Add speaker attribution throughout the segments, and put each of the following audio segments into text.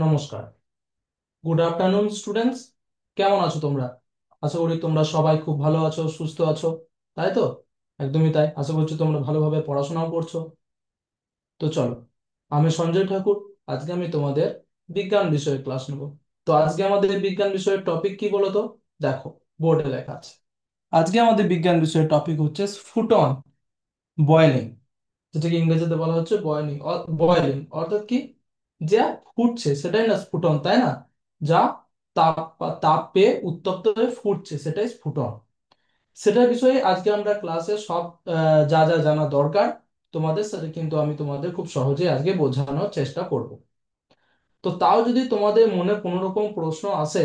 Speaker 1: নমস্কার। Good afternoon students. কেমন আছো তোমরা? আশা করি তোমরা সবাই খুব ভালো আছো, সুস্থ আছো। তাই তো? একদমই তাই, আশা করছি তোমরা ভালোভাবে পড়াশোনাও করছো। তো চলো, আমি সঞ্জয় ঠাকুর। আজকে আমি তোমাদের বিজ্ঞান বিষয়ে ক্লাস নেব। তো আজকে আমাদের বিজ্ঞান বিষয়ের টপিক কি বলো তো? দেখো, বোর্ডে লেখা আছে। আজকে আমাদের বিজ্ঞান বিষয়ের টপিক হচ্ছে ফুটন, বয়েলিং, যেটাকে ইংরেজিতে বলা হচ্ছে বয়েলিং। বয়েলিং অর্থাৎ কি? যা ফুটছে সেটাই না স্ফুটন, তাই না? যা তাপ তাপ পেয়ে উত্তপ্ত হয়ে ফুটছে সেটাই স্ফুটন। সেটার বিষয়ে আজকে আমরা ক্লাসে সব যা যা জানা দরকার তোমাদের, সেটা কিন্তু আমি তোমাদের খুব সহজে আজকে বোঝানোর চেষ্টা করব। তো তাও যদি তোমাদের মনে কোনো রকম প্রশ্ন আসে,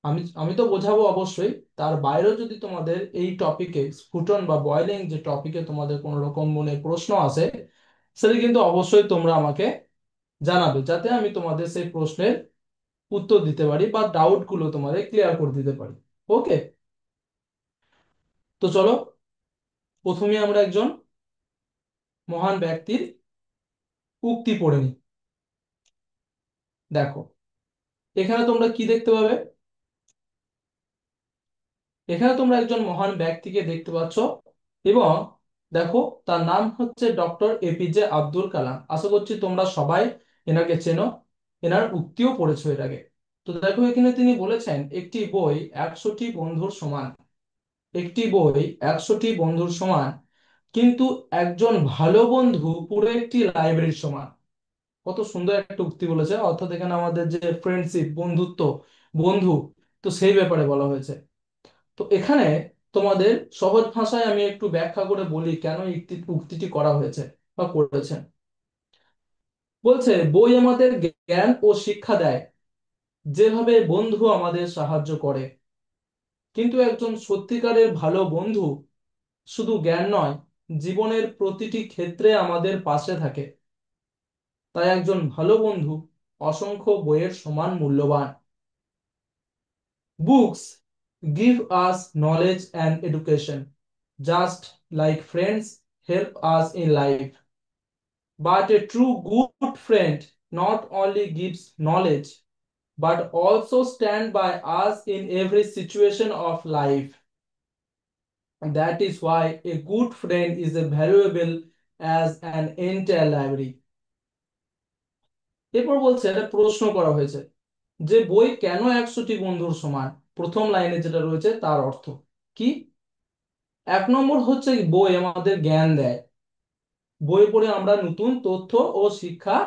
Speaker 1: আমি আমি তো বোঝাবো অবশ্যই। তার বাইরেও যদি তোমাদের এই টপিকে, স্ফুটন বা বয়েলিং যে টপিকে তোমাদের কোনো রকম মনে প্রশ্ন আসে, সেটা কিন্তু অবশ্যই তোমরা আমাকে জানাবে, যাতে আমি তোমাদের সেই প্রশ্নের উত্তর দিতে পারি বা ডাউট গুলো তোমাদের ক্লিয়ার করে দিতে পারি। ওকে। তো চলো, প্রথমে আমরা একজন মহান ব্যক্তির উক্তি পড়ে নিই। দেখো, এখানে তোমরা কি দেখতে পাবে? এখানে তোমরা একজন মহান ব্যক্তিকে দেখতে পাচ্ছ, এবং দেখো, তার নাম হচ্ছে ডক্টর এপিজে আব্দুল কালাম। আশা করছি তোমরা সবাই এনাকে চেনো, এনার উক্তিও পড়েছো এর আগে। তো দেখো, এখানে তিনি বলেছেন, একটি বই 100টি বন্ধুর সমান। একটি বই 100টি বন্ধুর সমান, কিন্তু একজন ভালো বন্ধু পুরো একটি লাইব্রেরির সমান। কত সুন্দর একটা উক্তি বলেছে! অর্থাৎ এখানে আমাদের যে ফ্রেন্ডশিপ, বন্ধুত্ব, বন্ধু, তো সেই ব্যাপারে বলা হয়েছে। তো এখানে তোমাদের সহজ ভাষায় আমি একটু ব্যাখ্যা করে বলি কেন এই উক্তিটি করা হয়েছে বা করেছেন। বলছে, বই আমাদের জ্ঞান ও শিক্ষা দেয়, যেভাবে বন্ধু আমাদের সাহায্য করে। কিন্তু একজন সত্যিকারের ভালো বন্ধু শুধু জ্ঞান নয়, জীবনের প্রতিটি ক্ষেত্রে আমাদের পাশে থাকে। তাই একজন ভালো বন্ধু অসংখ্য বইয়ের সমান মূল্যবান। Books give us knowledge and education, just like friends help us in life. But a true good friend not only gives knowledge, but also stand by us in every situation of life. And that is why a good friend is as valuable as an entire library. এরপর বলছে, একটা প্রশ্ন করা হয়েছে যে বই কেন 100টি বন্ধুর সমান। প্রথম লাইনে যেটা রয়েছে তার অর্থ কি? এক নম্বর হচ্ছে, বই আমাদের জ্ঞান দেয়। বই পড়ে আমরা নতুন তথ্য ও শিক্ষা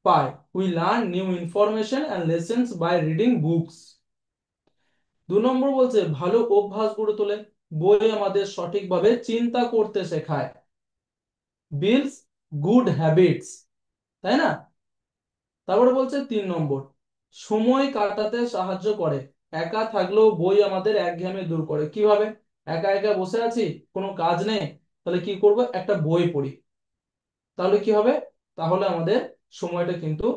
Speaker 1: পাই। We learn new information and lessons by reading books. দু নম্বর বলছে, ভালো অভ্যাস গড়ে তোলে। বই আমাদের সঠিকভাবে চিন্তা করতে শেখায়। বিল্ডস গুড হ্যাবিটস, তাই না? তারপরে বলছে 3 নম্বর, সময় কাটাতে সাহায্য করে। একা থাকলেও বই আমাদের একঘেয়েমি দূর করে। কিভাবে? একা একা বসে আছি, কোনো কাজ নেই, তাহলে কি করব? একটা বই পড়ি। তাহলে কি হবে? তাহলে আমাদের সময়টা কিন্তু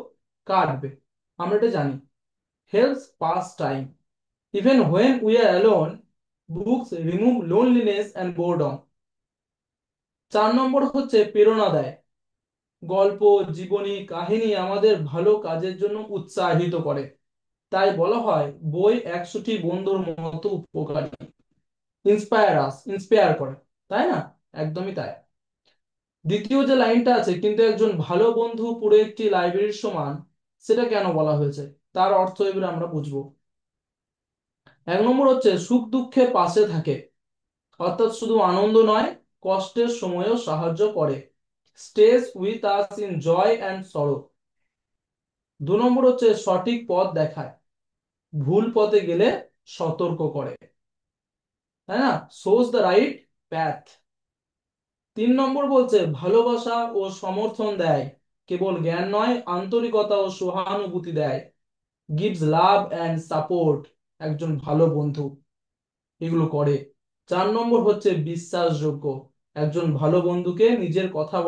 Speaker 1: কাটবে। আমরা এটা জানি। Helps pass time, even when we are alone. Books remove loneliness and boredom. 4 number হচ্ছে প্রেরণা দেয়। গল্প, জীবনী, কাহিনী আমাদের ভালো কাজের জন্য উৎসাহিত করে। তাই বলা হয় বই 100টি বন্ধুর মতো উপকারী। ইন্সপায়ার করে, তাই না? একদমই তাই। দ্বিতীয় যে লাইনটা আছে, কিন্তু একজন ভালো বন্ধু পুরো একটি লাইব্রেরির সমান, সেটা কেন বলা হয়েছে তার অর্থ এবারে আমরা বুঝবো। 1 নম্বর হচ্ছে সুখ দুঃখে পাশে থাকে, অর্থাৎ শুধু আনন্দ নয়, কষ্টের সময়ও সাহায্য করে। Stays with us in joy and sorrow. 2 নম্বর হচ্ছে সঠিক পথ দেখায়, ভুল পথে গেলে সতর্ক করে, তাই না? Shows the right path. 3 নম্বর বলছে ভালোবাসা ও সমর্থন দেয়, কেবল জ্ঞান নয়, আন্তরিকতা ও সহানুভূতি দেয়। Gives love and support. একজন ভালো বন্ধু এগুলো করে। 4 নম্বর হচ্ছে বিশ্বাসযোগ্য। একজন ভালো বন্ধুকে নিজের কথা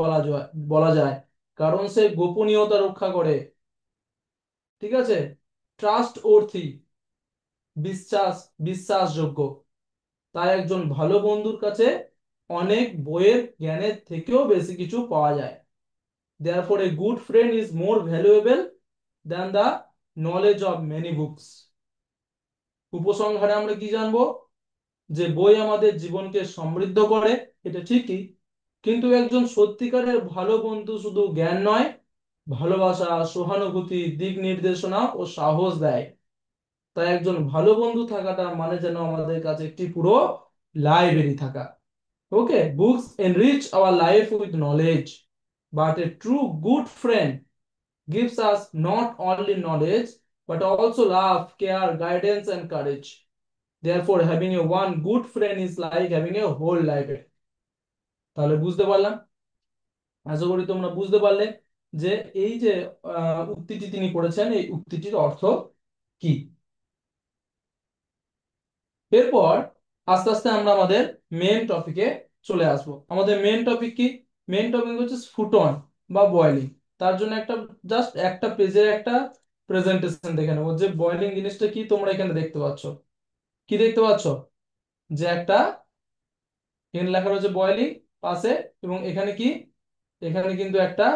Speaker 1: বলা যায়, কারণ সে গোপনীয়তা রক্ষা করে। ঠিক আছে? ট্রাস্ট ওর্থি, বিশ্বাস বিশ্বাসযোগ্য। তাই একজন ভালো বন্ধুর কাছে অনেক বইয়ের জ্ঞানের থেকেও বেশি কিছু পাওয়া যায়। Therefore, a good friend is more valuable than the knowledge of many books. উপসংহারে আমরা কি জানবো? যে বই আমাদের জীবনকে সমৃদ্ধ করে, এটা ঠিকই, কিন্তু একজন সত্যিকারের ভালো বন্ধু শুধু জ্ঞান নয়, ভালোবাসা, সহানুভূতি, দিক নির্দেশনা ও সাহস দেয়। তাই একজন ভালো বন্ধু থাকাটা মানে যেন আমাদের কাছে একটি পুরো লাইব্রেরি থাকা। Okay, books enrich our life with knowledge, but a true good friend gives us not only knowledge but also love, care, guidance, and courage. Therefore, having a one good friend is like having a whole library. তাহলে বুঝতে পারলাম, আশা করি তোমরা বুঝতে পারলে যে এই যে উক্তিটি তিনি করেছেন, এই উক্তিটির অর্থ কি। এরপর আস্তে আস্তে আমরা আমাদের মেন টপিকে চলে আসব। আমাদের মেন টপিক কি? মেন টপিক হচ্ছে স্ফুটন বা বয়েলিং। তার জন্য একটা জাস্ট একটা পেজের একটা প্রেজেন্টেশন দেখে নেবো যে বয়েলিং জিনিসটা কি। তোমরা এখানে দেখতে পাচ্ছ, কি দেখতে পাচ্ছ? যে একটা এখানে লেখা রয়েছে বয়েলিং পাশে, এবং এখানে কি, এখানে কিন্তু একটা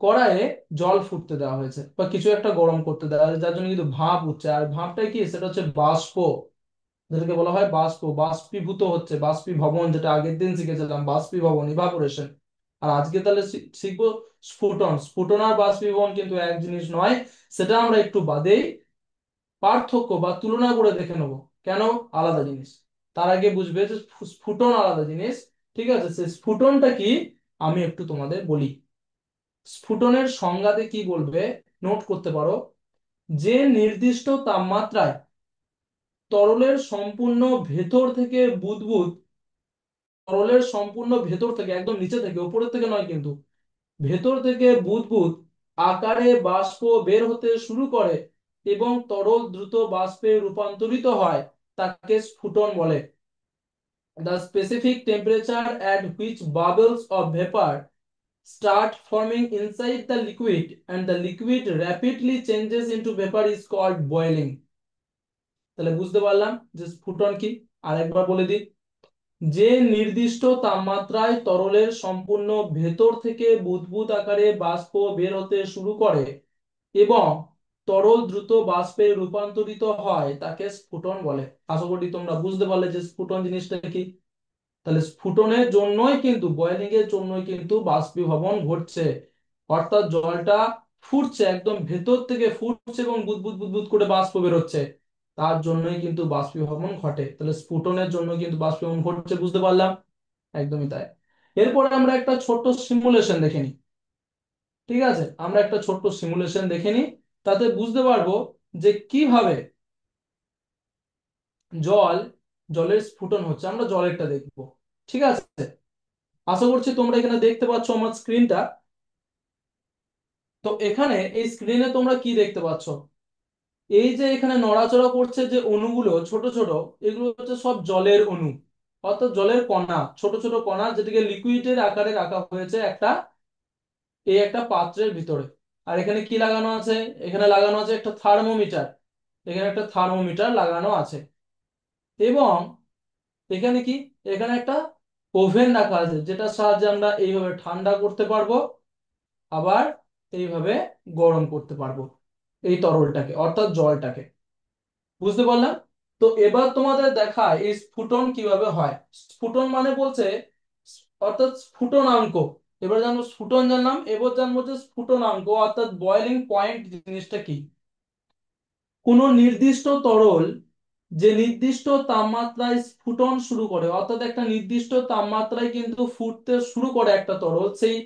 Speaker 1: কড়াইয়ে জল ফুটতে দেওয়া হয়েছে বা কিছু একটা গরম করতে দেওয়া হয়েছে, যার জন্য কিন্তু ভাপ উঠছে। আর ভাপটা কি, সেটা হচ্ছে বাষ্প, যেটাকে বলা হয় বাষ্প, বাষ্পীভূত হচ্ছে, বাষ্পীভবন, যেটা আগের দিন শিখেছিলাম, বাষ্পীভবন, ইভাপোরেশন। আর আজকে তাহলে শিখবো স্ফুটন। স্ফুটন আর বাষ্পীভবন কিন্তু এক জিনিস নয়, সেটা আমরা একটু বাদেই পার্থক্য বা তুলনা করে দেখে নেবো কেন আলাদা জিনিস। তার আগে বুঝবে যে স্ফুটন আলাদা জিনিস। ঠিক আছে, সে স্ফুটনটা কি আমি একটু তোমাদের বলি। স্ফুটনের সংজ্ঞাতে কি বলবে নোট করতে পারো, যে নির্দিষ্ট তাপমাত্রায় তরলের সম্পূর্ণ ভেতর থেকে বুদবুদ, তরলের সম্পূর্ণ ভেতর থেকে, একদম নিচে থেকে, উপরের থেকে নয় কিন্তু, ভেতর থেকে বুদবুদ আকারে বাষ্প বের হতে শুরু করে এবং তরল দ্রুত বাষ্পে রূপান্তরিত হয়, তাকে স্ফুটন বলে। The specific temperature at which bubbles of vapor start forming inside the liquid and the liquid rapidly changes into vapor is called boiling. তাহলে বুঝতে পারলাম যে স্ফুটন কি। আরেকবার বলে দিই, যে নির্দিষ্ট তাপমাত্রায় তরলের সম্পূর্ণ ভেতর থেকে বুদবুদ আকারে বাষ্প বের হতে শুরু করে এবং তরল দ্রুত বাষ্পে রূপান্তরিত হয়, তাকে স্ফুটন বলে। আশা করি তোমরা বুঝতে পারলে যে স্ফুটন জিনিসটা কি। তাহলে স্ফুটনের জন্যই কিন্তু, বয়েলিং এর জন্যই কিন্তু বাষ্পীভবন ঘটছে, অর্থাৎ জলটা ফুটছে, একদম ভেতর থেকে ফুটছে এবং বুদবুদ বুদবুদ করে বাষ্প বেরোচ্ছে, তার জন্যই কিন্তু বাষ্পীভবন ঘটে। তাহলে স্ফুটনের জন্য কিন্তু বাষ্পীভবন ঘটছে, বুঝতে পারলাম? একদমই তাই। এরপরে আমরা একটা ছোট্ট সিমুলেশন দেখে নিই। ঠিক আছে, আমরা একটা ছোট্ট সিমুলেশন দেখে নিই, তাতে বুঝতে পারবো যে কিভাবে জল, জলের স্ফুটন হচ্ছে। আমরা জলেরটা দেখবো। ঠিক আছে, আশা করছি তোমরা এখানে দেখতে পাচ্ছ আমার স্ক্রিনটা। তো এখানে এই স্ক্রিনে তোমরা কি দেখতে পাচ্ছ? এই যে এখানে নড়াচড়া করছে যে অণুগুলো ছোট ছোট, এগুলো হচ্ছে সব জলের অণু, অর্থাৎ জলের কণা, ছোট ছোট কণা, যেটাকে লিকুইডের আকারে রাখা হয়েছে একটা, এই একটা পাত্রের ভিতরে। আর এখানে কি লাগানো আছে? এখানে লাগানো আছে একটা থার্মোমিটার, এখানে একটা থার্মোমিটার লাগানো আছে। এবং এখানে কি, এখানে একটা ওভেন রাখা আছে, যেটার সাহায্যে আমরা এইভাবে ঠান্ডা করতে পারবো, আবার এইভাবে গরম করতে পারবো এই তরলটাকে, অর্থাৎ জলটাকে। বুঝতে পারলাম? তো এবার তোমাদের দেখায় এই স্ফুটন কিভাবে হয়। স্ফুটন মানে বলছে, অর্থাৎ স্ফুটনাঙ্ক। এবার জানবো স্ফুটন জানলাম, এবার জানবো যে স্ফুটনাঙ্ক অর্থাৎ বয়লিং পয়েন্ট জিনিসটা কি। কোন নির্দিষ্ট তরল যে নির্দিষ্ট তাপমাত্রায় স্ফুটন শুরু করে, অর্থাৎ একটা নির্দিষ্ট তাপমাত্রায় কিন্তু ফুটতে শুরু করে একটা তরল, সেই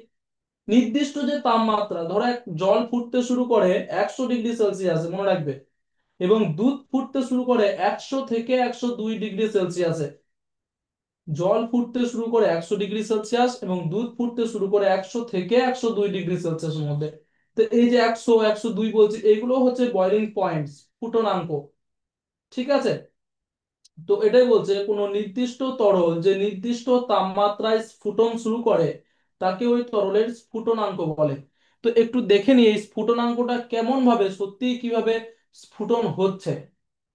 Speaker 1: নির্দিষ্ট যে তাপমাত্রা, ধরো জল ফুটতে শুরু করে 100 ডিগ্রি সেলসিয়াসে, মনে রাখবে, এবং দুধ ফুটতে শুরু করে 100 থেকে 102 ডিগ্রি সেলসিয়াসে। জল ফুটতে শুরু করে 100 ডিগ্রি সেলসিয়াস এবং দুধ ফুটতে শুরু করে 100 থেকে 102 ডিগ্রি সেলসিয়াসের মধ্যে। তো এই যে 100 102 বলছি, এগুলো হচ্ছে বয়লিং পয়েন্টস, ফুটনাঙ্ক। ঠিক আছে, তো এটাই বলছে কোন নির্দিষ্ট তরল যে নির্দিষ্ট তাপমাত্রায় স্ফুটন শুরু করে, তাকে ওই তরলের স্ফুটনাঙ্ক বলে। তো একটু দেখে নিই এই স্ফুটনাঙ্কটা কেমন ভাবে, সত্যি কিভাবে স্ফুটন হচ্ছে।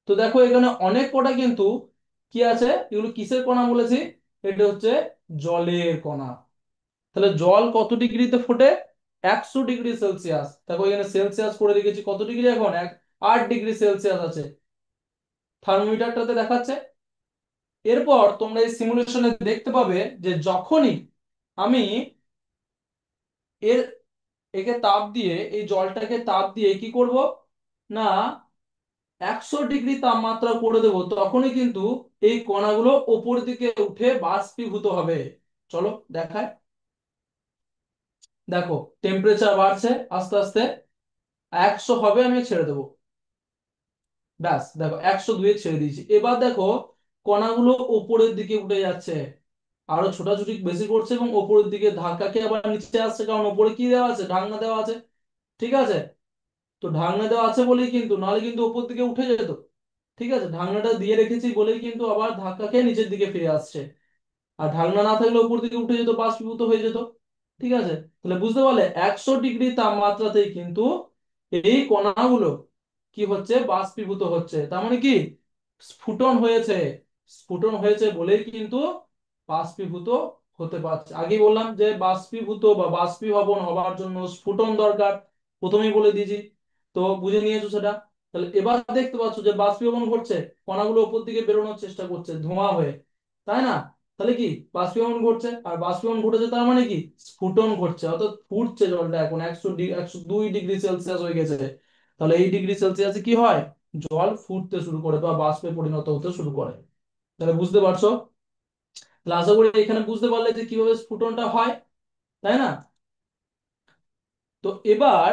Speaker 1: তো দেখো এখানে অনেক কটা কিন্তু কি আছে, এগুলো কিসের কণা বলেছি? এটা হচ্ছে জলের কণা। তাহলে জল কত ডিগ্রিতে ফোটে? 100 ডিগ্রি সেলসিয়াস। দেখো এখানে সেলসিয়াস করে রেখেছি, কত ডিগ্রি এখন 8 ডিগ্রি সেলসিয়াস আছে, থার্মোমিটারটাতে দেখাচ্ছে। এরপর তোমরা এই সিমুলেশনে দেখতে পাবে যে যখনই আমি এর একে তাপ দিয়ে, এই জলটাকে তাপ দিয়ে কি করব না 100 ডিগ্রি তাপমাত্রা করে দেবো, তখনই কিন্তু এই কণাগুলো ওপর দিকে উঠে বাষ্পীভূত হবে। চলো দেখায়। দেখো টেম্পারেচার বাড়ছে আস্তে আস্তে, 100 হবে, আমি ছেড়ে দেবো। ব্যাস দেখো 102-এ ছেড়ে দিয়েছি। এবার দেখো কণাগুলো ওপরের দিকে উঠে যাচ্ছে, আরো ছোটাছুটি বেশি করছে এবং ওপরের দিকে ধাক্কা খেয়ে আবার নিচে আসছে, কারণ ওপরে কি দেওয়া আছে, ঢাকনা দেওয়া আছে। ঠিক আছে, তো ঢাকনা দেওয়া আছে বলেই কিন্তু, নাহলে কিন্তু ওপর দিকে উঠে যেত। ঠিক আছে, ঢাকনাটা দিয়ে রেখেছি বলেই কিন্তু আবার ধাক্কা খেয়ে নিচের দিকে ফিরে আসছে। আর ঢাকনা না থাকলে উপর দিকে উঠে যেত, বাষ্পীভূত হয়ে যেত। ঠিক আছে, তাহলে বুঝতে পারলে 100 ডিগ্রি তাপমাত্রাতেই কিন্তু এই কণাগুলো কি হচ্ছে, বাষ্পীভূত হচ্ছে। তার মানে কি স্ফুটন হয়েছে। স্ফুটন হয়েছে বলেই কিন্তু বাষ্পীভূত হতে পারছে। আগে বললাম যে বাষ্পীভূত বা বাষ্পীভবন হবার জন্য স্ফুটন দরকার, প্রথমেই বলে দিয়েছি। তো বুঝে নিয়েছো সেটা। তাহলে এবার দেখতে পাচ্ছ যে বাষ্পীভবন ঘটছে, কণাগুলো উপর দিকে বেরোনোর চেষ্টা করছে ধোঁয়া হয়ে, তাই না? তাহলে কি বাষ্পীভবন ঘটছে, আর বাষ্পীভবন ঘটেছে তার মানে কি স্ফুটন ঘটছে, অর্থাৎ ফুটছে জলটা। এখন 102 ডিগ্রি সেলসিয়াস হয়ে গেছে। তাহলে এই ডিগ্রি সেলসিয়াসে কি হয়, জল ফুটতে শুরু করে বা বাষ্পে পরিণত হতে শুরু করে। তাহলে বুঝতে পারছো? তাহলে আশা করি এখানে বুঝতে পারলে যে কিভাবে স্ফুটনটা হয়, তাই না? তো এবার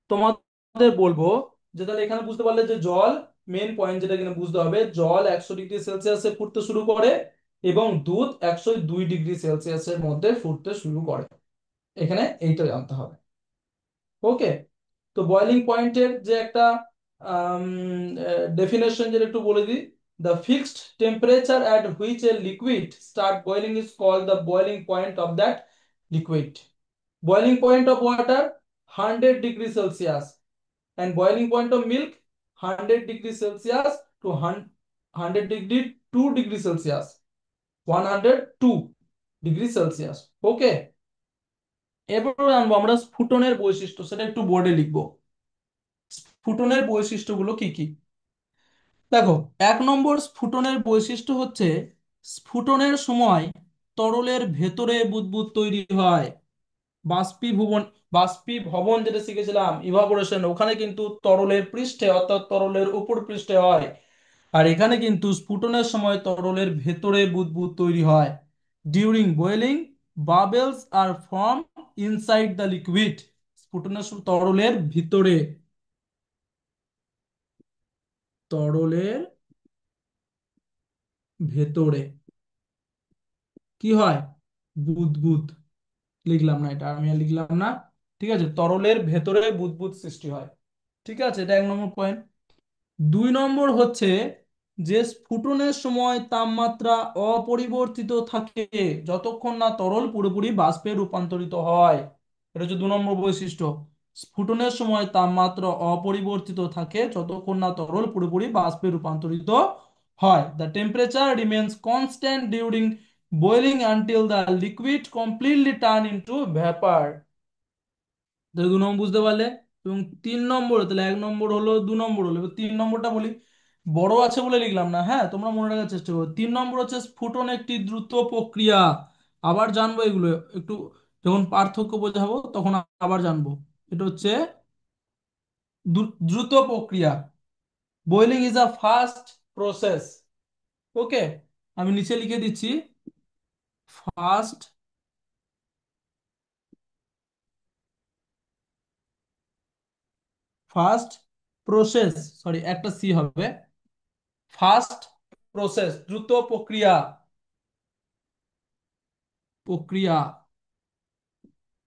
Speaker 1: তোমাদের বলবো যে তাহলে এখানে বুঝতে পারলে যে জল, মেন পয়েন্ট যেটা এখানে বুঝতে হবে, জল 100 ডিগ্রি সেলসিয়াসে ফুটতে শুরু করে এবং দুধ 102 ডিগ্রি সেলসিয়াসের মধ্যে ফুটতে শুরু করে। এখানে এইটা জানতে হবে। ওকে, তো বয়লিং পয়েন্টের যে একটা ডেফিনেশন যেটা একটু বলে দিই। The fixed temperature at which a liquid start boiling is called the boiling point of that liquid. Boiling point of water 100 degree Celsius, and boiling point of milk 100 degree Celsius to 100 degree 2 degree Celsius, 102 degree Celsius. ওকে, এরপর আনবো আমরা স্ফুটনের বৈশিষ্ট্য, সেটা একটু বোর্ডে লিখবো। স্ফুটনের বৈশিষ্ট্যগুলো কি কি? দেখো, 1 নম্বর স্ফুটনের বৈশিষ্ট্য হচ্ছে স্ফুটনের সময় তরলের ভেতরে বুদবুদ তৈরি হয়। বাষ্পীভবন, বাষ্পীভবন যেটা শিখেছিলাম ইভাপোরেশন, ওখানে কিন্তু তরলের পৃষ্ঠে অর্থাৎ তরলের উপর পৃষ্ঠে হয়। আর এখানে কিন্তু স্ফুটনের সময় তরলের ভেতরে বুদবুদ তৈরি হয়। During boiling bubbles are form inside the liquid. স্ফুটনের সময় তরলের ভিতরে, তরলের ভেতরে কি হয়, বুদবুদ। লিখলাম না, এটা আমি আর লিখলাম না। ঠিক আছে, তরলের ভেতরে বুদবুদ সৃষ্টি হয়। ঠিক আছে, এটা 1 নম্বর পয়েন্ট। 2 নম্বর হচ্ছে যে স্ফুটনের সময় তাপমাত্রা অপরিবর্তিত থাকে যতক্ষণ না তরল পুরোপুরি বাষ্পে রূপান্তরিত হয়। এটা হচ্ছে 2 নম্বর বৈশিষ্ট্য। স্ফুটনের সময় তাপমাত্রা অপরিবর্তিত থাকে যতক্ষণ না তরল পুরোপুরি বাষ্পে রূপান্তরিত হয়। The temperature remains constant during boiling until the liquid completely turn into vapour. তাহলে 2 নম্বর বুঝতে পারলে। এবং 3 নম্বর, তাহলে 1 নম্বর হলো, 2 নম্বর হলো, এবার 3 নম্বরটা বলি। বড় আছে বলে লিখলাম না, হ্যাঁ তোমরা মনে রাখার চেষ্টা করো। 3 নম্বর হচ্ছে স্ফুটন একটি দ্রুত প্রক্রিয়া। আবার জানবো এগুলো একটু, যখন পার্থক্য বোঝাবো তখন আবার জানবো। এটা হচ্ছে দ্রুত প্রক্রিয়া। Boiling is a fast process. Okay, আমি নিচে লিখে দিচ্ছি ফাস্ট, ফাস্ট প্রসেস, সরি একটা সি হবে, ফাস্ট প্রসেস দ্রুত প্রক্রিয়া, প্রক্রিয়া,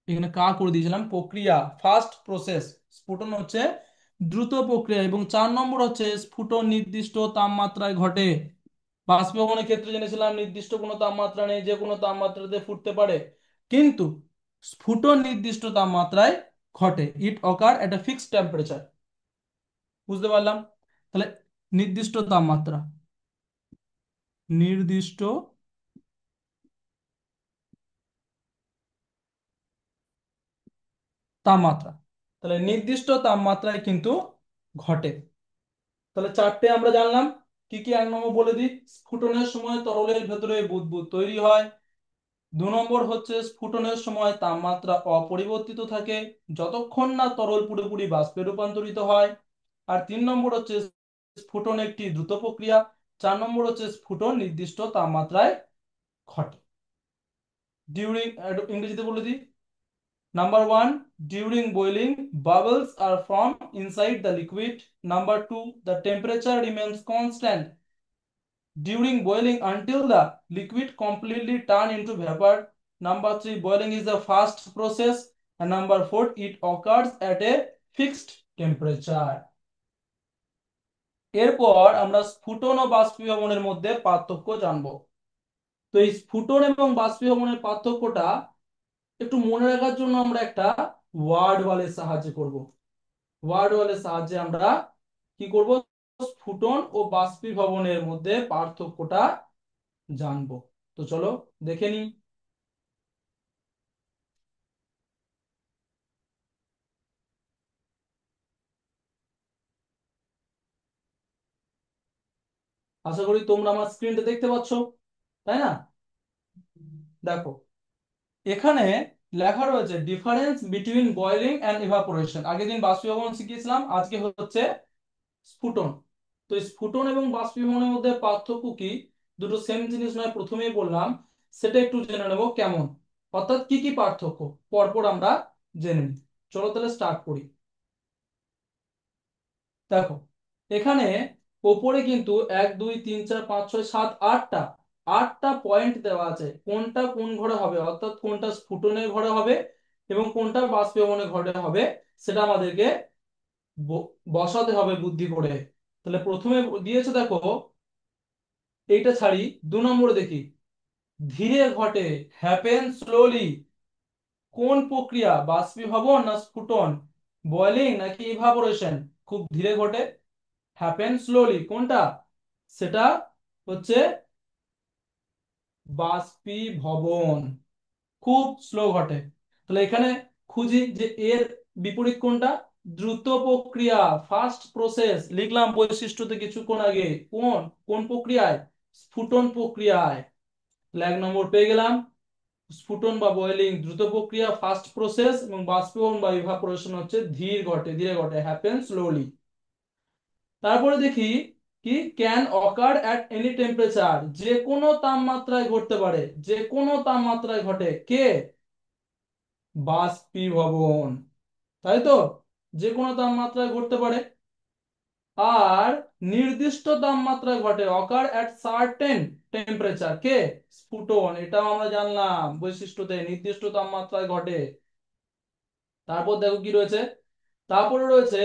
Speaker 1: এখানে কা করে দিয়েছিলাম, প্রক্রিয়া ফাস্ট প্রসেস। স্ফুটন হচ্ছে দ্রুত প্রক্রিয়া। এবং 4 নম্বর হচ্ছে স্ফুটন নির্দিষ্ট তাপমাত্রায় ঘটে। বাষ্পীভবনের ক্ষেত্রে জেনেছিলাম নির্দিষ্ট কোনো তাপমাত্রা নেই, যে কোনো তাপমাত্রাতে ফুটতে পারে, কিন্তু স্ফুটন নির্দিষ্ট তাপমাত্রায় ঘটে। ইট অকার এট এ ফিক্সড টেম্পারেচার। বুঝতে পারলাম? তাহলে নির্দিষ্ট তাপমাত্রা, নির্দিষ্ট তাপমাত্রা। তাহলে নির্দিষ্ট তাপমাত্রায় কিন্তু ঘটে। তাহলে চারটে আমরা জানলাম। কি কি? এক নম্বর বলে দিই, স্ফুটনের সময় তরলের ভেতরে বুদবুদ তৈরি হয়। দু নম্বর হচ্ছে স্ফুটনের সময় তাপমাত্রা অপরিবর্তিত থাকে যতক্ষণ না তরল পুরোপুরি বাষ্পে রূপান্তরিত হয়। আর তিন নম্বর হচ্ছে স্ফুটন একটি দ্রুত প্রক্রিয়া। চার নম্বর হচ্ছে স্ফুটন নির্দিষ্ট তাপমাত্রায় ঘটে। ডিউরিং, ইংরেজিতে বলে দিই। Number one, during boiling, bubbles are formed inside the liquid. Number two, the temperature remains constant during boiling until the liquid completely turn into vapor. Number three, boiling is a fast process. And number four, it occurs at a fixed temperature. এরপর আমরা স্ফুটন ও বাষ্পীভবনের মধ্যে পার্থক্য জানবো। তো এই স্ফুটন এবং বাষ্পীভবনের পার্থক্যটা একটু মনে রাখার জন্য আমরা একটা ওয়ার্ড ওয়ালের সাহায্যে করব। ওয়ার্ড ওয়ালের সাহায্যে আমরা কি করব? স্ফুটন ও বাষ্পীভবনের মধ্যে পার্থক্যটা জানবো। তো চলো দেখে নিই। আশা করি তোমরা আমার স্ক্রিনটা দেখতে পাচ্ছ, তাই না? দেখো, এখানে লেখা রয়েছে difference between boiling and evaporation. আগের দিন বাষ্পীভবন শিখিয়েছিলাম, আজকে হচ্ছে স্ফুটন। তো এই স্ফুটন এবং বাষ্পীভবনের মধ্যে পার্থক্য কি? দুটো সেম জিনিস নয়, প্রথমেই বললাম, সেটা একটু জেনে নেব কেমন, অর্থাৎ কি কি পার্থক্য পরপর আমরা জেনে নিই। চলো তাহলে স্টার্ট করি। দেখো, এখানে ওপরে কিন্তু 1 2 3 4 5 6 7 8টা আটটা পয়েন্ট দেওয়া আছে, কোনটা কোন ঘরে হবে, অর্থাৎ কোনটা স্ফুটনের ঘরে হবে এবং কোনটা বাষ্পীভবনের ঘরে হবে, সেটা আমাদেরকে বসাতে হবে বুদ্ধি করে। তাহলে প্রথমে দিয়েছে দেখো, এইটা ছাড়ি, 2 নম্বরে দেখি, ধীরে ঘটে, হ্যাপেন স্লোলি। কোন প্রক্রিয়া, বাষ্পীভবন না স্ফুটন, বয়েলিং নাকি ইভাপোরেশন? খুব ধীরে ঘটে, হ্যাপেন স্লোলি, কোনটা? সেটা হচ্ছে বাষ্পীভবন, খুব স্লো ঘটে। তাহলে এখানে খুঁজি যে এর বিপরীত কোনটা, দ্রুত প্রক্রিয়া, ফাস্ট প্রসেস, লিখলাম বৈশিষ্ট্যতে কিছুক্ষণ আগে। কোন কোন প্রক্রিয়ায়? স্ফুটন প্রক্রিয়ায়। তাহলে 1 নম্বর পেয়ে গেলাম। স্ফুটন বা বয়েলিং দ্রুত প্রক্রিয়া, ফাস্ট প্রসেস, এবং বাষ্পীভবন বা ইভাপোরেশন হচ্ছে ধীরে ঘটে, হ্যাপেন স্লোলি। তারপরে দেখি কি, can ochre at any temperature, যে কোনো তাপমাত্রায় ঘটতে পারে, যে কোনো তাপমাত্রায় ঘটে, কে? বাষ্পীভবন, তাই তো, যে কোনো তাপমাত্রায় ঘটতে পারে। আর নির্দিষ্ট তাপমাত্রায় ঘটে, অকার অ্যাট সার্টেন টেম্পারেচার, কে? স্ফুটন, এটাও আমরা জানলাম বৈশিষ্ট্যতে, নির্দিষ্ট তাপমাত্রায় ঘটে। তারপর দেখো কি রয়েছে, তারপরে রয়েছে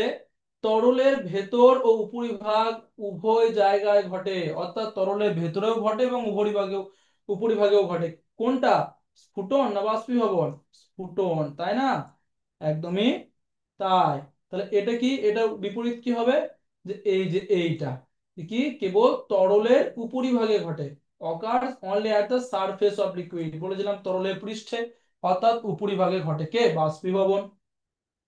Speaker 1: তরলের ভেতর ও উপরিভাগ উভয় জায়গায় ঘটে, অর্থাৎ তরলের ভেতরেও ঘটে এবং উপরিভাগেও, উপরিভাগেও ঘটে। কোনটা, স্ফুটন না বাষ্পীভবন? স্ফুটন, তাই না? একদমই তাই। তাহলে এটা কি, এটা বিপরীত কি হবে, যে এই যে এইটা কি, কেবল তরলের উপরিভাগে ঘটে, occurs only at the surface of liquid, বলেছিলাম তরলের পৃষ্ঠে, অর্থাৎ উপরিভাগে ঘটে, কে? বাষ্পীভবন।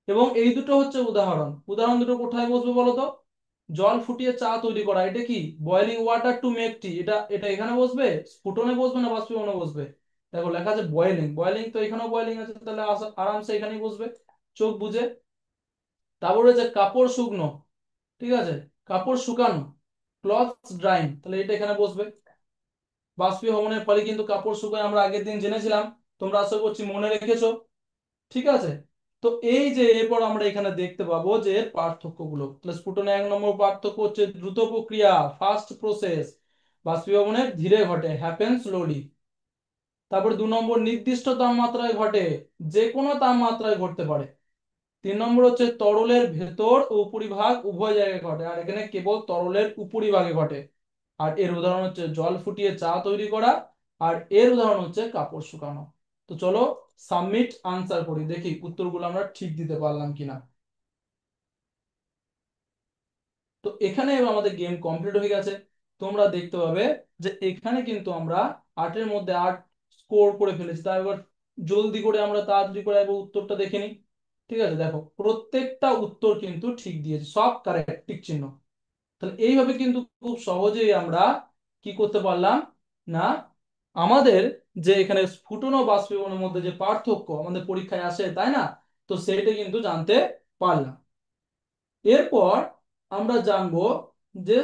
Speaker 1: এবং এই দুটো হচ্ছে উদাহরণ, উদাহরণ দুটো কোথায় বসবে বলো তো? জল ফুটিয়ে চা তৈরি করা, এটা কি? বয়েলিং ওয়াটার টু মেক টি, এটা এটা এখানে বসবে, স্ফুটনে বসবে না বাষ্পীভবনে বসবে? দেখো লেখা আছে বয়েলিং, বয়েলিং তো এখানেও বয়েলিং আছে, তাহলে আরামসে এখানেই বসবে, চোখ বুঝে। তারপরে হচ্ছে কাপড় শুকনো, ঠিক আছে, কাপড় শুকানো, ক্লথস ড্রাইং, তাহলে এটা এখানে বসবে। বাষ্পীভবনের ফলে কিন্তু কাপড় শুকায়, আমরা আগের দিন জেনেছিলাম, তোমরা আশা করছি মনে রেখেছো, ঠিক আছে? তো এই যে এরপর আমরা এখানে দেখতে পাবো যে এর পার্থক্যগুলো। তাহলে স্ফুটনে 1 নম্বর পার্থক্য হচ্ছে দ্রুত প্রক্রিয়া, ফাস্ট প্রসেস, বাষ্পীভবনের ধীরে ঘটে, হ্যাপেন স্লোলি। তারপর 2 নম্বর নির্দিষ্ট তাপমাত্রায় ঘটে, যে কোনো তাপমাত্রায় ঘটতে পারে। 3 নম্বর হচ্ছে তরলের ভেতর ও উপরিভাগ উভয় জায়গায় ঘটে, আর এখানে কেবল তরলের উপরিভাগে ঘটে। আর এর উদাহরণ হচ্ছে জল ফুটিয়ে চা তৈরি করা, আর এর উদাহরণ হচ্ছে কাপড় শুকানো। তো চলো সাবমিট আনসার করি, দেখি উত্তরগুলো আমরা ঠিক দিতে পারলাম কিনা। তো এখানে এবার আমাদের গেম কমপ্লিট হয়ে গেছে। তোমরা দেখতে পাবে যে এখানে কিন্তু আমরা 8-এর মধ্যে 8 স্কোর করে ফেলেছি। তাই এবার জলদি করে আমরা তাড়াতাড়ি করে একবার উত্তরটা দেখে নিই। ঠিক আছে, দেখো প্রত্যেকটা উত্তর কিন্তু ঠিক দিয়েছে, সব কারেক্ট, টিক চিহ্ন। তাহলে এইভাবে কিন্তু খুব সহজেই আমরা কি করতে পারলাম না, আমাদের যে এখানে স্ফুটন ও বাষ্পীভবনের মধ্যে যে পার্থক্য আমাদের পরীক্ষায় আসে, তাই না? তো সেইটা কিন্তু জানতে পারলাম। এরপর আমরা জানবো যে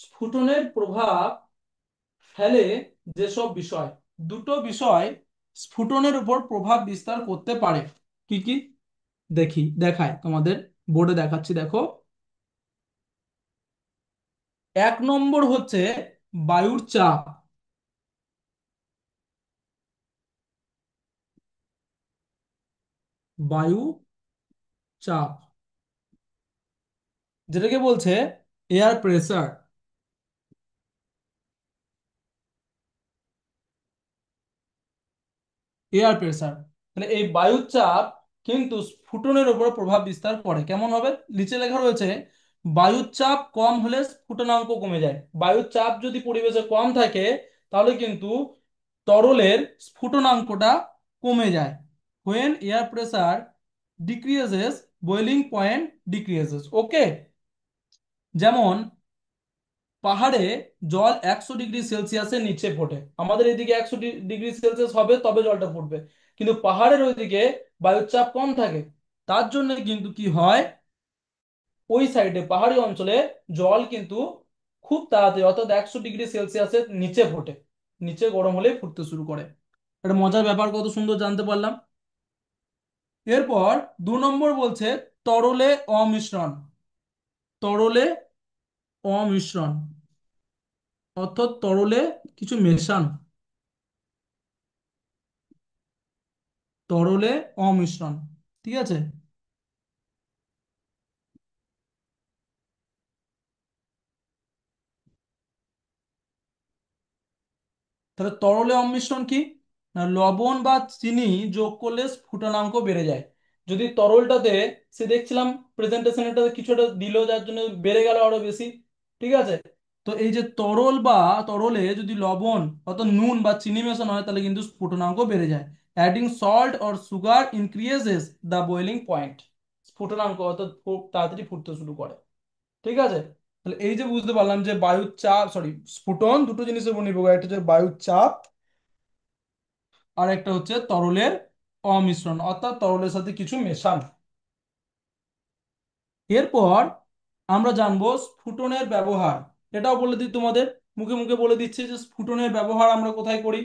Speaker 1: স্ফুটনের প্রভাব ফেলে যেসব বিষয়, দুটো বিষয় স্ফুটনের উপর প্রভাব বিস্তার করতে পারে। কি কি দেখায় তোমাদের, বোর্ডে দেখাচ্ছি দেখো। এক নম্বর হচ্ছে বায়ুর চাপ। বায়ু চাপ, যেটাকে বলছে এয়ার প্রেসার। এয়ার প্রেসার, তাহলে এই বায়ুর চাপ কিন্তু স্ফুটনের উপর প্রভাব বিস্তার করে। কেমন হবে, নিচে লেখা রয়েছে বায়ুর চাপ কম হলে স্ফুটনাঙ্ক কমে যায়। বায়ুর চাপ যদি পরিবেশে কম থাকে তাহলে কিন্তু তরলের স্ফুটনাঙ্কটা কমে যায়। when air pressure decreases boiling point decreases, ওকে। যেমন পাহাড়ে জল 100 ডিগ্রি সেলসিয়াসের নিচে ফোটে, আমাদের এদিকে 100 ডিগ্রি সেলসিয়াস হবে তবে জলটা ফুটবে, কিন্তু পাহাড়ের ওইদিকে বায়ুর চাপ কম থাকে। তার জন্য কিন্তু কি হয়, ওই সাইডে পাহাড়ি অঞ্চলে জল কিন্তু খুব তাড়াতাড়ি অর্থাৎ 100 ডিগ্রি সেলসিয়াসের নিচে ফোটে, নিচে গরম হলে ফুটতে শুরু করে। একটা মজার ব্যাপার, কত সুন্দর জানতে পারলাম। এরপর 2 নম্বর বলছে তরলে অমিশ্রণ। তরলে অমিশ্রণ অর্থাৎ তরলে কিছু মেশানো, তরলে অমিশ্রণ, ঠিক আছে। তাহলে তরলে অমিশ্রণ কি, না লবণ বা চিনি যোগ করলে স্ফুটনাঙ্ক বেড়ে যায়। যদি তরলটাতে, সে দেখছিলাম প্রেজেন্টেশনটাতে কিছুটা দিল যার জন্য বেড়ে গেল আরো বেশি, ঠিক আছে। তো এই যে তরল বা তরলে যদি লবণ অর্থাৎ নুন বা চিনি মেশানো হয় তাহলে কিন্তু স্ফুটনাঙ্ক বেড়ে যায়। Adding salt or sugar increases the boiling point, স্ফুটনাঙ্ক অর্থাৎ খুব তাড়াতাড়ি ফুটতে শুরু করে, ঠিক আছে। তাহলে এই যে বুঝতে পারলাম যে বায়ুর চাপ, সরি, স্ফুটন দুটো জিনিসের উপর নির্ভর করে, একটা হচ্ছে বায়ুর চাপ আর একটা হচ্ছে তরলের অমিশ্রণ অর্থাৎ তরলের সাথে কিছু মেশানো। এরপর আমরা জানবো স্ফুটনের ব্যবহার। এটাও বলে দিই তোমাদের, মুখে মুখে বলে দিচ্ছি যে স্ফুটনের ব্যবহার আমরা কোথায় করি।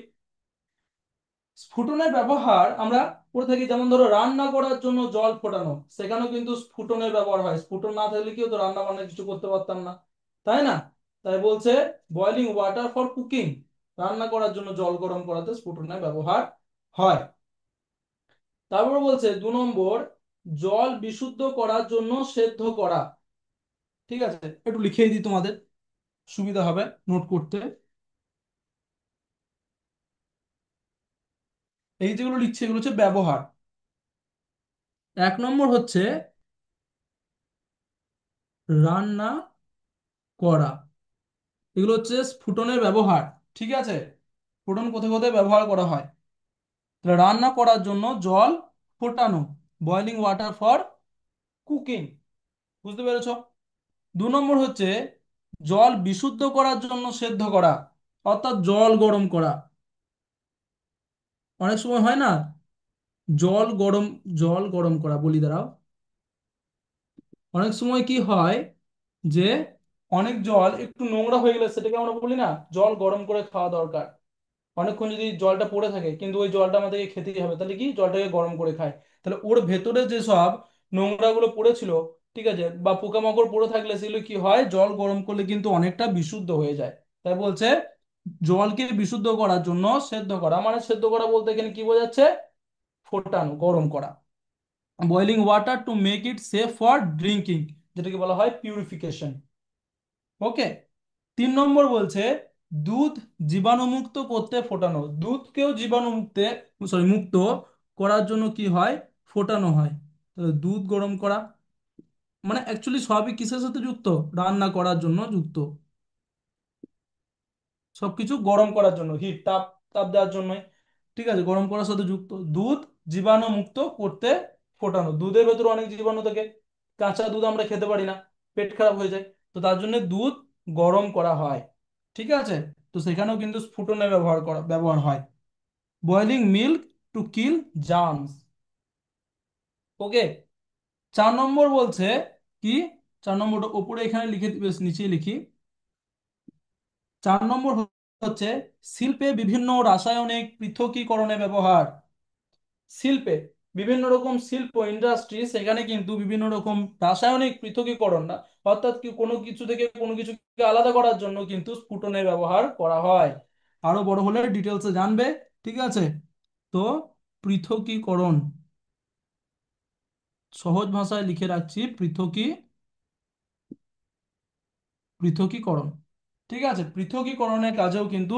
Speaker 1: স্ফুটনের ব্যবহার আমরা করে থাকি, যেমন ধরো রান্না করার জন্য জল ফোটানো, সেখানেও কিন্তু স্ফুটনের ব্যবহার হয়। স্ফুটন না থাকলে কি হতো, রান্না বান্না কিছু করতে পারতাম না, তাই না? তাই বলছে বয়লিং ওয়াটার ফর কুকিং, রান্না করার জন্য জল গরম করাতে স্ফুটনের ব্যবহার হয়। তারপর বলছে 2 নম্বর জল বিশুদ্ধ করার জন্য সেদ্ধ করা। ঠিক আছে, একটু লিখেই দিই তোমাদের, সুবিধা হবে নোট করতে। এই যেগুলো লিখছে এগুলো হচ্ছে ব্যবহার। 1 নম্বর হচ্ছে রান্না করা, এগুলো হচ্ছে স্ফুটনের ব্যবহার, ঠিক আছে। স্ফুটন কোথায় কোথায় ব্যবহার করা হয়, তাহলে রান্না করার জন্য জল ফোটানো, বয়লিং ওয়াটার ফর কুকিং, বুঝতে পেরেছো। 2 নম্বর হচ্ছে জল বিশুদ্ধ করার জন্য সেদ্ধ করা অর্থাৎ জল গরম করা। অনেক সময় হয় না, জল গরম, জল গরম করা বলি দাঁড়াও। অনেক সময় কি হয় যে অনেক জল একটু নোংরা হয়ে গেলে সেটাকে আমরা বলি না জল গরম করে খাওয়া দরকার। অনেকক্ষণ যদি জলটা পড়ে থাকে কিন্তু ওই জলটা আমাদেরকে খেতেই হবে, তাহলে কি জলটাকে গরম করে খায়। তাহলে ওর ভেতরে যে সব নোংরা গুলো পড়েছিল, ঠিক আছে, বা পোকামাকড় পড়ে থাকলে সেগুলো কি হয়, জল গরম করলে কিন্তু অনেকটা বিশুদ্ধ হয়ে যায়। তাই বলছে জলকে বিশুদ্ধ করার জন্য সেদ্ধ করা, মানে সেদ্ধ করা বলতে এখানে কি বোঝাচ্ছে, ফোটানো, গরম করা। Boiling water to make it safe for drinking, যেটাকে বলা হয় পিউরিফিকেশন, ওকে। 3 নম্বর বলছে দুধ জীবাণুমুক্ত করতে ফোটানো, দুধকেও জীবাণুমুক্তে, সরি, মুক্ত করার জন্য কি হয়, ফোটানো হয়। তাহলে দুধ গরম করা, মানে অ্যাকচুয়ালি সবই কিসের সাথে যুক্ত, রান্না করার জন্য যুক্ত, সবকিছু গরম করার জন্য, হিট, তাপ তাপ দেওয়ার জন্য, ঠিক আছে, গরম করার সাথে যুক্ত। দুধ জীবাণুমুক্ত করতে ফোটানো, দুধের ভেতরে অনেক জীবাণু থাকে, কাঁচা দুধ আমরা খেতে পারি না, পেট খারাপ হয়ে যায়। তো তার জন্য দুধ গরম করা হয়, ঠিক আছে। তো সেখানেও কিন্তু স্ফুটনের ব্যবহার হয়। Boiling milk to kill germs. Okay. 4 number বলছে কি, 4 নম্বরটা উপরে এখানে লিখে বেশ নিচে লিখি। 4 নম্বর হচ্ছে শিল্পে বিভিন্ন রাসায়নিক পৃথকীকরণে ব্যবহার। শিল্পে, বিভিন্ন রকম শিল্প ইন্ডাস্ট্রি, সেখানে কিন্তু বিভিন্ন রকম রাসায়নিক পৃথকীকরণ না, অর্থাৎ কি কোনো কিছু থেকে কোনো কিছুকে আলাদা করার জন্য কিন্তু স্ফুটনের ব্যবহার করা হয়। আরো বড় হলে ডিটেলসে জানবে, ঠিক আছে। তো পৃথকীকরণ, সহজ ভাষায় লিখে রাখছি, পৃথকীকরণ, ঠিক আছে। পৃথকীকরণের কাজেও কিন্তু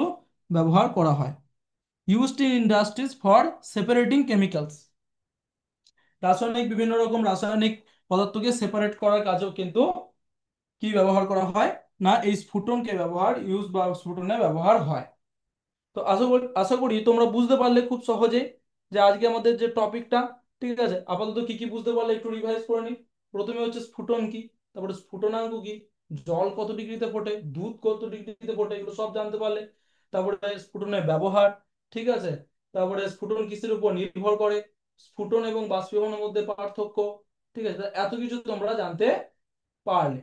Speaker 1: ব্যবহার করা হয়। Used in industries for separating chemicals. বিভিন্ন রকম রাসায়নিক পদার্থকে সেপারেট করার কাজেও কিন্তু কি ব্যবহার করা হয়, না এই স্ফুটনকে ইউজ বা স্ফুটনে ব্যবহার হয়। তো আশা করি তোমরা বুঝতে পারলে খুব সহজে যে আজকে আমাদের যে টপিকটা, ঠিক আছে। আপাতত কি কি বুঝতে পারলে একটু রিভাইজ করে নি। প্রথমে হচ্ছে স্ফুটন কি, তারপরে স্ফুটনাঙ্ক কি, জল কত ডিগ্রিতে ফোটে, দুধ কত ডিগ্রিতে ফোটে, এগুলো সব জানতে পারলে। তারপরে স্ফুটনের ব্যবহার, ঠিক আছে। তারপরে স্ফুটন কিসের উপর নির্ভর করে, স্ফুটন এবং বাষ্পীভবনের মধ্যে পার্থক্য, ঠিক আছে। এত কিছু তোমরা জানতে পারলে,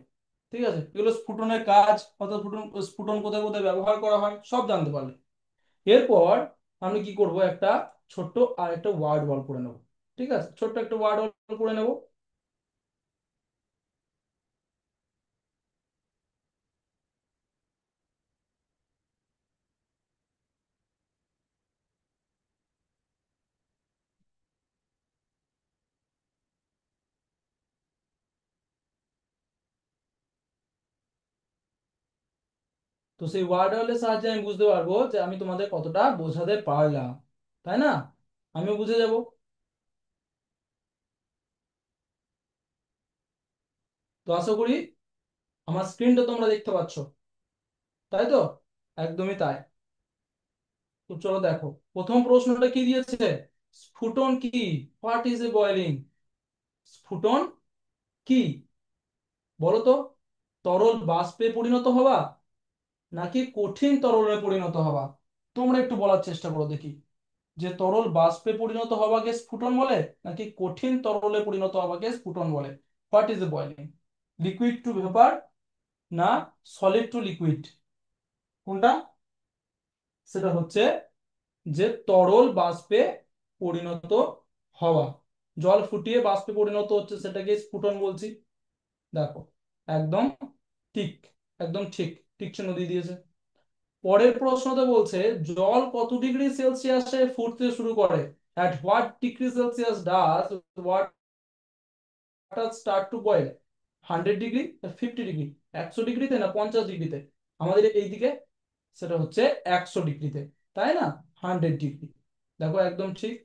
Speaker 1: ঠিক আছে। এগুলো স্ফুটনের কাজ, অর্থাৎ স্ফুটন স্ফুটন কোথায় কোথায় ব্যবহার করা হয় সব জানতে পারলে। এরপর আমি কি করব, একটা ছোট্ট আর একটা ওয়ার্ড বল করে নেব, ঠিক আছে। ছোট্ট একটা ওয়ার্ড বল করে নেব। তো সেই ওয়ার্ড বলের সাহায্যে আমি বুঝতে পারবো যে আমি তোমাদের কতটা বোঝাতে পারলাম, তাই না? আমিও বুঝে যাব। তো আশা করি আমার স্ক্রিনটা তোমরা দেখতে পাচ্ছ, তাই তো? একদমই তাই। তো চলো দেখো, প্রথম প্রশ্নটা কি দিয়েছে, স্ফুটন কি, হোয়াট ইজ এ বয়েলিং। স্ফুটন কি, বলো তো? তরল বাষ্পে পরিণত হওয়া, নাকি কঠিন তরলে পরিণত হওয়া? তোমরা একটু বলার চেষ্টা করো দেখি, যে তরল বাষ্পে পরিণত হওয়াকে স্ফুটন বলে, নাকি কঠিন তরলে পরিণত হওয়াকে স্ফুটন বলে? What is a boiling, liquid to vapour, না সলিড টু লিকুইড, কোনটা? সেটা হচ্ছে যে তরল বাষ্পে পরিণত হওয়া, জল ফুটিয়ে বাষ্পে পরিণত হচ্ছে, সেটাকে স্ফুটন বলছি। দেখো, একদম ঠিক, একদম ঠিক, ঠিক চিহ্ন দিয়ে দিয়েছে। পরের প্রশ্নতে বলছে জল কত ডিগ্রি সেলসিয়াসে ফুটতে শুরু করে, at what degree celsius does water start to boil, 100 degree, 50 degree, 100 ডিগ্রিতে, না 50 ডিগ্রিতে? আমাদের এইদিকে সেটা হচ্ছে 100 ডিগ্রিতে, তাই না? 100 ডিগ্রি। দেখো একদম ঠিক।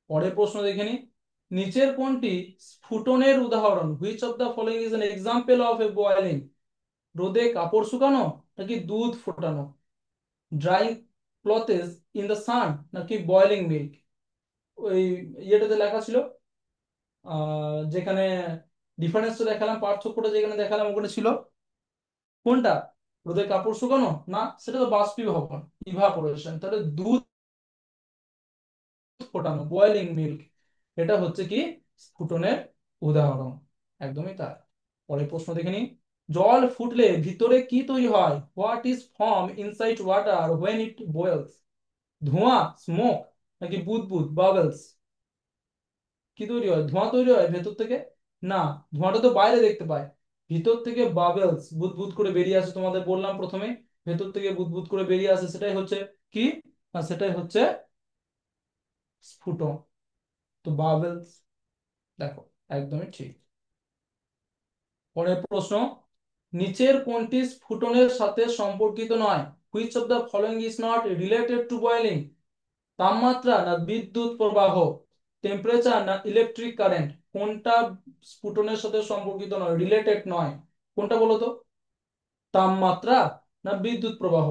Speaker 1: পরের প্রশ্ন দেখে নি, নিচের কোনটি স্ফুটনের উদাহরণ, which of the following is an example of A boiling. রোদে কাপড় শুকানো, নাকি দুধ ফোটানো, ড্রাইং ক্লথেস ইন দ্য সান, নাকি বয়েলিং মিল্ক? ওই ইয়েটাতে লেখা ছিল, যেখানে ডিফারেন্সটা দেখালাম, পার্থক্যটা যেখানে দেখালাম, ওখানে ছিল কোনটা? রোদে কাপড় শুকানো, না সেটা তো বাষ্পীভবন, ইভাপোরেশন। তাহলে দুধ ফোটানো, বয়েলিং মিল্ক, এটা হচ্ছে কি স্ফুটনের উদাহরণ। একদমই তাই। পরের প্রশ্ন দেখে নিই, জল ফুটলে ভিতরে কি তৈরি হয়, what is form inside water when it বয়েলস। ধোঁয়া, স্মোক, নাকি বুদবুদ, বাবলস? কি তৈরি হয়, ধোঁয়া তৈরি হয় ভেতর থেকে? না, ধোঁয়াটা তো বাইরে দেখতে পায়, ভিতর থেকে বাবলস, বুদবুদ করে বেরিয়ে আসে। তোমাদের বললাম প্রথমে, ভেতর থেকে বুদবুদ করে বেরিয়ে আসে, সেটাই হচ্ছে কি, না সেটাই হচ্ছে স্ফুটন। তো বাবলস, দেখো একদমই ঠিক। পরের প্রশ্ন, নিচের কোনটি স্ফুটনের সাথে সম্পর্কিত নয়, which of the following is not related to boiling. তাপমাত্রা না বিদ্যুৎ প্রবাহ, টেম্পারেচার না ইলেকট্রিক কারেন্ট, কোনটা স্ফুটনের সাথে সম্পর্কিত নয়, রিলেটেড নয়? কোনটা বলো তো? তাপমাত্রা না বিদ্যুৎ প্রবাহ?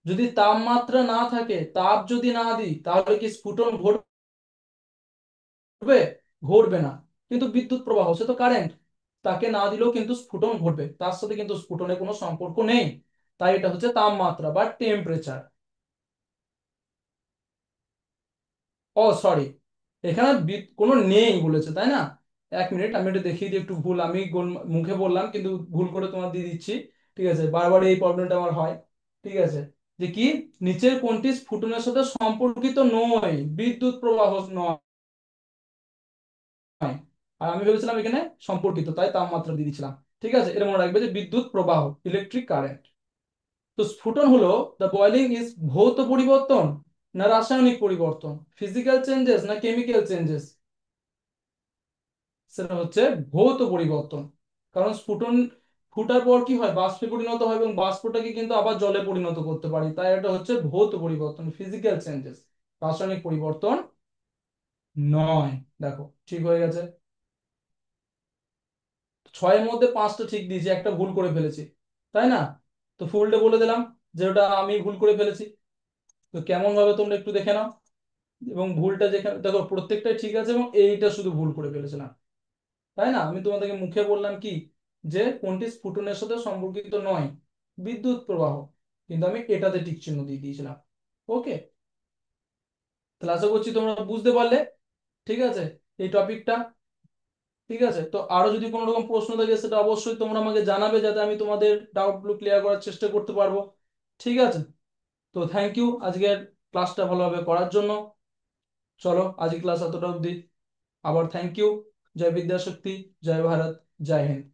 Speaker 1: যদি তাপমাত্রা না থাকে, তাপ যদি না দিই, তাহলে কি স্ফুটন ঘটবে? ঘটবে? ঘটবে না। কিন্তু বিদ্যুৎ প্রবাহ, সে তো কারেন্ট, তাকে না দিলেও কিন্তু স্ফুটন ঘটবে, তার সাথে কিন্তু স্ফুটনের কোনো সম্পর্ক নেই। তাই এটা হচ্ছে তাপমাত্রা বা টেম্পারেচার। ও সরি, এখানে কোনো নেই বলেছে, তাই না? এক মিনিট, আমি এটা দেখিয়ে দিই, একটু ভুল আমি মুখে বললাম কিন্তু ভুল করে তোমার দিয়ে দিচ্ছি। ঠিক আছে, বারবার এই প্রবলেমটা আমার হয়। ঠিক আছে, যে কি, নিচের কোনটি স্ফুটনের সাথে সম্পর্কিত নয়, বিদ্যুৎ প্রবাহ নয়। আর আমি ভেবেছিলাম এখানে সম্পর্কিত, তাই তাপমাত্রা দিয়ে দিচ্ছিলাম। ঠিক আছে, এটা মনে রাখবে যে বিদ্যুৎ প্রবাহ, ইলেকট্রিক কারেন্ট। তো স্ফুটন হলো, দ্য বয়লিং ইজ ভৌত পরিবর্তন না রাসায়নিক পরিবর্তন, ফিজিক্যাল চেঞ্জেস না কেমিক্যাল চেঞ্জেস? সেটা হচ্ছে ভৌত পরিবর্তন। কারণ স্ফুটন ফুটার পর কি হয়, বাষ্পে পরিণত হয়, এবং বাষ্পটাকে কিন্তু আবার জলে পরিণত করতে পারি, তাই এটা হচ্ছে ভৌত পরিবর্তন, ফিজিক্যাল চেঞ্জেস, রাসায়নিক পরিবর্তন নয়। দেখো ঠিক হয়ে গেছে। ছয়ের মধ্যে পাঁচটা ঠিক দিয়েছি, একটা ভুল করে ফেলেছি, তাই না? তো ফুলটা বলে দিলাম যে ওটা আমি ভুল করে ফেলেছি। তো কেমন ভাবে তোমরা একটু দেখে নাও। এবং ভুলটা যেখানে দেখো, প্রত্যেকটাই ঠিক আছে এবং এইটা শুধু ভুল করে ফেলেছিলাম, তাই না? আমি তোমাদেরকে মুখে বললাম কি, যে কোনটি স্ফুটনের সাথে সম্পর্কিত নয়, বিদ্যুৎ প্রবাহ, কিন্তু আমি এটাতে টিক চিহ্ন দিয়ে দিয়েছিলাম। ওকে, তাহলে আশা করছি তোমরা বুঝতে পারলে। ঠিক আছে, এই টপিকটা। ঠিক আছে, তো আরো যদি কোনো রকম প্রশ্ন থাকে সেটা অবশ্যই তোমরা আমাকে জানাবে, যাতে আমি তোমাদের ডাউট গুলো ক্লিয়ার করার চেষ্টা করতে পারবো। ঠিক আছে, তো থ্যাংক ইউ আজকের ক্লাসটা ভালোভাবে করার জন্য। চলো আজকের ক্লাস এতটা অবধি। আবার থ্যাংক ইউ। জয় বিদ্যাশক্তি, জয় ভারত, জয় হিন্দ।